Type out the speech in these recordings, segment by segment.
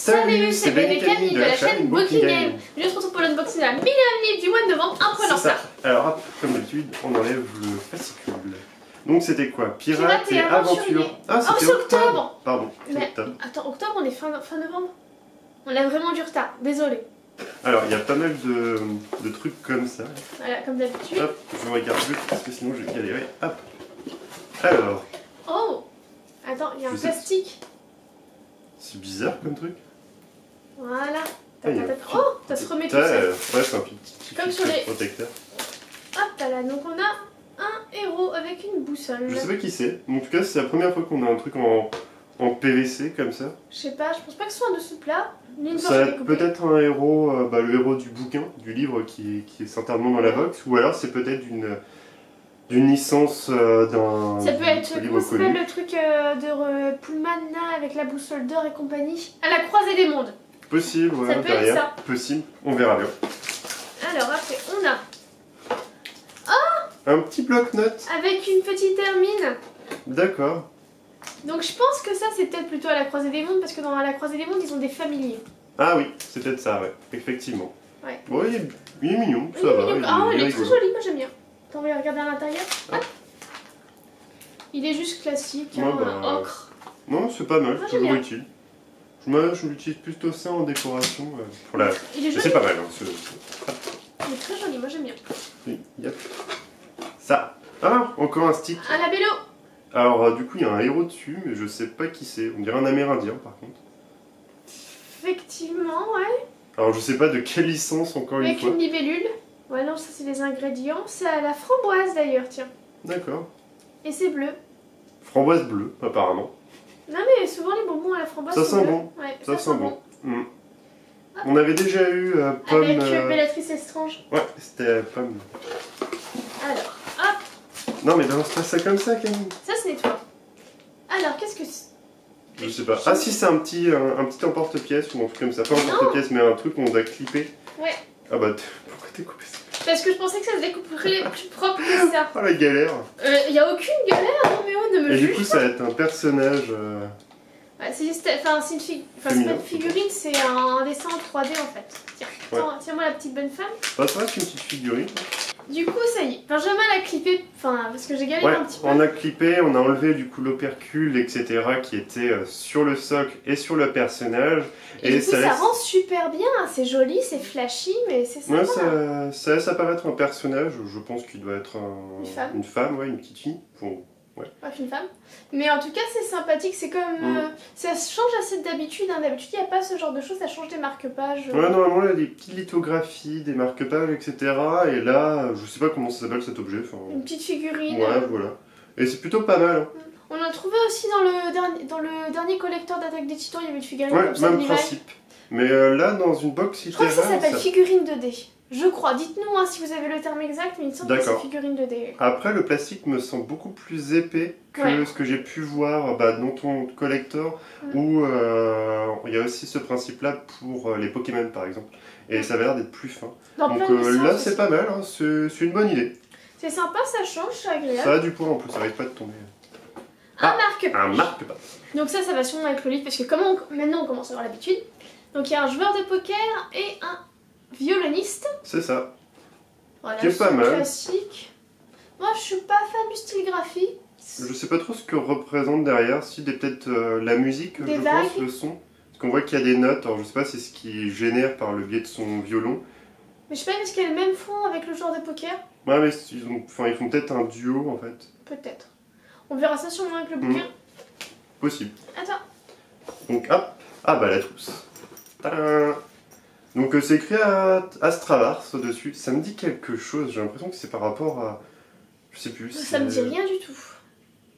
Salut, c'est Ben et Camille de la chaîne Booking Game. Je se retrouve pour l'unboxing de la millième livre du mois de novembre, un peu ça. Alors hop, comme d'habitude, on enlève le fascicule. Donc c'était quoi? Pirate et aventure. Ah, c'était octobre. Pardon, c'est octobre. Attends, octobre, on est fin novembre. On a vraiment du retard, désolé. Alors, il y a pas mal de trucs comme ça. Voilà, comme d'habitude. Hop, je regarde vite parce que sinon je vais galérer. Hop. Alors. Oh, attends, il y a un plastique. C'est bizarre comme truc. Voilà. Oh, ça se remet tout seul. Ouais, c'est un petit comme sur les protecteur. Hop là, donc on a un héros avec une boussole. Je sais pas qui c'est. En tout cas, c'est la première fois qu'on a un truc en PVC comme ça. Je sais pas, je pense pas que ce soit un dessous plat. Ça va être peut-être un héros, le héros du bouquin, du livre qui est certainement dans la box, ou alors c'est peut-être d'une licence d'un. Ça peut être, comment s'appelle le truc de Pullman là, avec la boussole d'or et compagnie, à la croisée des mondes. Possible, ouais, ça peut être ça. Possible, on verra bien. Alors après, on a un petit bloc-notes avec une petite hermine. D'accord. Donc je pense que ça c'est peut-être plutôt à la croisée des mondes, parce que dans la croisée des mondes ils ont des familiers. Ah oui, c'est peut-être ça, ouais, effectivement. Ouais. Bon, il est mignon, ça va. Il est très joli, moi j'aime bien. Attends, on va regarder à l'intérieur. Il est juste classique, ocre. Non, c'est pas mal, c'est toujours utile. Je l'utilise plutôt ça en décoration. Pour la... C'est pas mal. Il est très joli, moi j'aime bien. Oui, yep. Ça. Ah, encore un stick. Un labello. Alors, du coup, il y a un héros dessus, mais je sais pas qui c'est. On dirait un Amérindien, par contre. Effectivement, ouais. Alors, je sais pas de quelle licence, encore une fois. Avec une libellule. Ouais, non, ça c'est les ingrédients. C'est à la framboise d'ailleurs, tiens. D'accord. Et c'est bleu. Framboise bleue, apparemment. Non, mais souvent les bonbons à la framboise. Ça sent bon. Ouais, ça sent bon. On avait déjà eu pomme. Avec Bellatrice Estrange. Ouais, c'était pomme. Alors, hop. Non, mais balance pas ça comme ça, Camille. Ça se nettoie. Alors, qu'est-ce que c'est? Je sais pas. Ah, si, c'est un petit emporte-pièce ou un truc comme ça. Pas un emporte-pièce, mais un truc qu'on doit clipper. Ouais. Ah bah, pourquoi t'es coupé ça? Parce que je pensais que ça se découperait plus propre que ça. Oh la galère. Y a aucune galère, non mais oh, ne me juge pas. Et du coup, ça va être un personnage. Ouais, c'est pas une figurine, c'est un dessin en 3D en fait. Tiens, tiens-moi la petite bonne femme. Bah, ça va, c'est une petite figurine. Du coup, ça y est, Benjamin l'a clippé, parce que j'ai galéré un petit peu. On a clippé, on a enlevé du coup l'opercule, etc. qui était sur le socle et sur le personnage. Et du coup, ça rend super bien, c'est joli, c'est flashy, mais c'est sympa. Ouais, ça laisse apparaître un personnage, je pense qu'il doit être une femme, ouais, une petite fille. Ouais, une femme. Mais en tout cas, c'est sympathique, c'est comme... ça change assez d'habitude, hein. D'habitude, il n'y a pas ce genre de choses, ça change des marque-pages. Ouais, normalement, il y a des petites lithographies, des marque-pages, etc. Et là, je sais pas comment ça s'appelle cet objet. Une petite figurine. Ouais, voilà. Et c'est plutôt pas mal. Hein. On a trouvé aussi dans le dernier collecteur d'Attaque des Titans, il y avait une figurine comme ça. Ouais, même principe. Mais là, dans une box littéraire... Je crois que ça s'appelle figurine 2D. Je crois, dites-nous si vous avez le terme exact, mais il me semble que c'est figurine 2D. Après, le plastique me semble beaucoup plus épais que ce que j'ai pu voir dans ton collector, où il y a aussi ce principe-là pour les Pokémon par exemple. Et ça avait l'air d'être plus fin. Donc là, c'est pas mal, hein, c'est une bonne idée. C'est sympa, ça change, c'est agréable. Ça a du poids en plus, ça arrive pas de tomber. Un marque-page. Un marque-page. Donc ça va sûrement avec le livre, parce que maintenant on commence à avoir l'habitude. Donc il y a un joueur de poker et un violoniste. C'est ça. Voilà, qui est pas mal. Classique. Moi je suis pas fan du style graphique. Je sais pas trop ce que représente derrière, si peut-être la musique, je pense, le son. Parce qu'on voit qu'il y a des notes, alors je sais pas si c'est ce qui génère par le biais de son violon. Mais je sais pas, est-ce qu'il y a le même fond avec le joueur de poker? Ouais, mais ils font peut-être un duo en fait. Peut-être. On verra ça sûrement avec le bouquin. Possible. Attends. Donc hop, ah bah la trousse. Tadam. Donc c'est écrit à Astravars au-dessus. Ça me dit quelque chose, j'ai l'impression que c'est par rapport à... Je sais plus. Ça me dit rien du tout.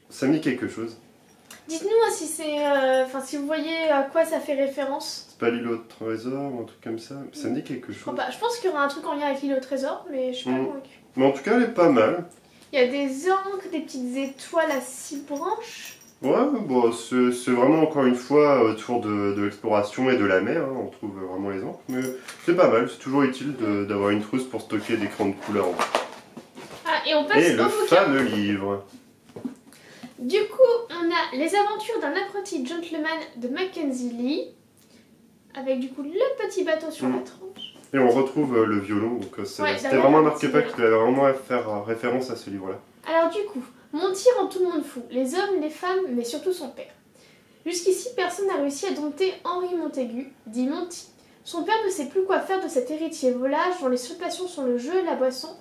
Ça me dit quelque chose. Dites-nous si c'est... si vous voyez à quoi ça fait référence. C'est pas l'îlot de trésor ou un truc comme ça. Ça me dit quelque chose. Je pense qu'il y aura un truc en lien avec l'îlot au trésor, mais je suis pas convaincue. Mais en tout cas, elle est pas mal. Il y a des encres, des petites étoiles à 6 branches. Ouais, bon, c'est vraiment encore une fois autour de l'exploration et de la mer, hein, on trouve vraiment les encres, mais c'est pas mal, c'est toujours utile d'avoir une trousse pour stocker des crayons de couleur. Ah, et on passe au bouquin. Le fameux livre. Du coup, on a Les aventures d'un apprenti gentleman de Mackenzie Lee. avec du coup le petit bateau sur la tranche. Et on retrouve le violon, donc c'était derrière, vraiment un marque-page qui devait vraiment faire référence à ce livre-là. Alors du coup, Monty rend tout le monde fou, les hommes, les femmes, mais surtout son père. Jusqu'ici, personne n'a réussi à dompter Henri Montaigu, dit Monty. Son père ne sait plus quoi faire de cet héritier volage dont les seules passions sont le jeu et la boisson,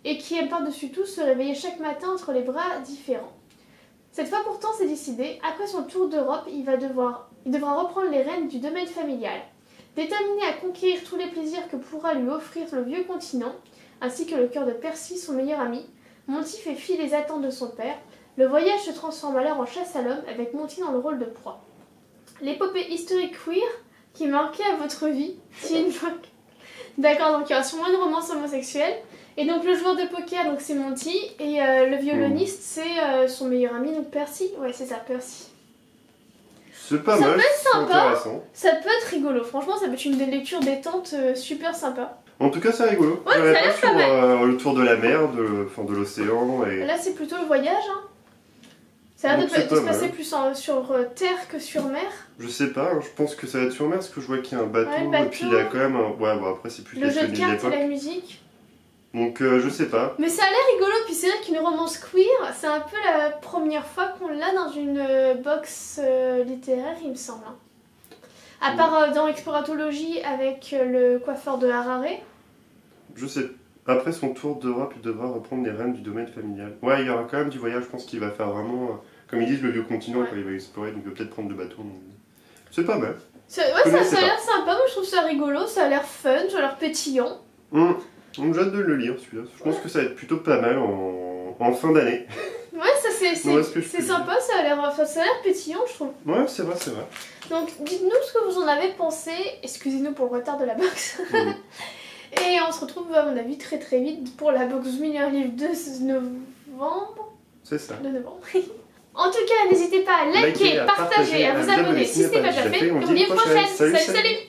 et qui aime par-dessus tout se réveiller chaque matin entre les bras différents. Cette fois pourtant c'est décidé, après son tour d'Europe, il devra reprendre les rênes du domaine familial. Déterminé à conquérir tous les plaisirs que pourra lui offrir le vieux continent, ainsi que le cœur de Percy, son meilleur ami, Monty fait fi des attentes de son père. Le voyage se transforme alors en chasse à l'homme avec Monty dans le rôle de proie. L'épopée historique queer qui manquait à votre vie, si une fois... D'accord, donc il y aura sûrement une romance homosexuelle. Et donc le joueur de poker, donc c'est Monty, et le violoniste, c'est son meilleur ami, donc Percy. Ouais, c'est ça, Percy. C'est pas mal, ça peut être sympa, intéressant. Ça peut être rigolo, franchement ça peut être une des lectures détente super sympa. En tout cas c'est rigolo. Ouais, ça a l'air pas mal. Le tour de la mer, de l'océan. Et... Là c'est plutôt le voyage, hein. Ça a l'air de se passer plus sur terre que sur mer. Je sais pas, hein, je pense que ça va être sur mer parce que je vois qu'il y a un bateau, bateau. Et puis il y a quand même un... Ouais, bon après c'est plus le jeu de cartes et la musique. Donc je sais pas. Mais ça a l'air rigolo, puis c'est vrai qu'une romance queer, c'est un peu la première fois qu'on l'a dans une box littéraire, il me semble. Hein. À part dans Exploratologie avec le coiffeur de Harare. Je sais. Après son tour d'Europe, il devra reprendre les rênes du domaine familial. Ouais, il y aura quand même du voyage, je pense qu'il va faire vraiment, comme ils disent, le vieux continent quand il va explorer, donc il va peut-être prendre le bateau. Donc... C'est pas mal. Ça a l'air sympa, moi je trouve ça rigolo, ça a l'air fun, ça a l'air pétillant. Donc j'ai hâte de le lire celui-là. Je pense que ça va être plutôt pas mal en fin d'année. Ouais, ça c'est sympa, ça a l'air pétillant je trouve. Ouais, c'est vrai, c'est vrai. Donc dites-nous ce que vous en avez pensé, excusez-nous pour le retard de la box. Et on se retrouve à mon avis très très vite pour la box Meilleur Livre de novembre. C'est ça. De novembre. En tout cas, n'hésitez pas à liker, partager, à vous abonner si ce n'est pas déjà fait. Et on se dit à une prochaine. Salut.